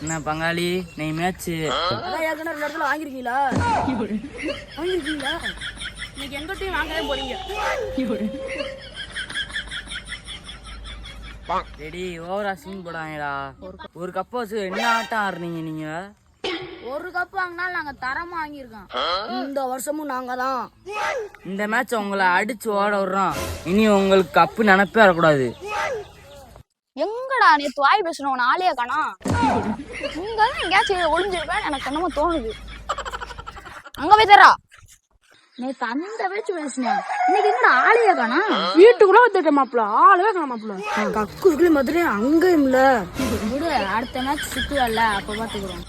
என்ன பங்காளி நீ மேட்ச் ஏற்கனவே 2 இடத்துல வாங்கிருக்கீங்களா? இன்னைக்கு எந்த டீம் வாங்கவே போறீங்க? ரெடி ஓவரா சீன் போடாங்கடா. ஒரு கப் வச்சு என்ன ஆட்டம் ஆடுறீங்க நீங்க? ஒரு கப் வாங்கினாலும் நாங்க தரமா வாங்கியிருக்கோம். இந்த வருஷமும் நாங்க தான். இந்த மேட்ச் உங்களை அடிச்சு ஓட விடுறோம். இனி உங்களுக்கு கப்பு நினைப்பே வரக்கூடாது. எங்கடா நேத்து வாய் பேசணும் ஆளையா காணா? இங்கதான் எங்கேயாச்சும் ஒளிஞ்சிருப்பேன் எனக்கு என்னமோ தோணுது. அங்க போய் தரா நேத்து அந்த பேச்சு பேசினேன். இன்னைக்கு எங்கடா ஆளையா காணா? வீட்டுக்குள்ள வந்துட்ட மாப்பிள, ஆளவே காண மாப்பிள. கக்குக்குள்ள மதுரை அங்கேயும் இல்ல. விடு, அடுத்த மேட்ச் சுத்துவல்ல, அப்ப பாத்துக்கிறோம்.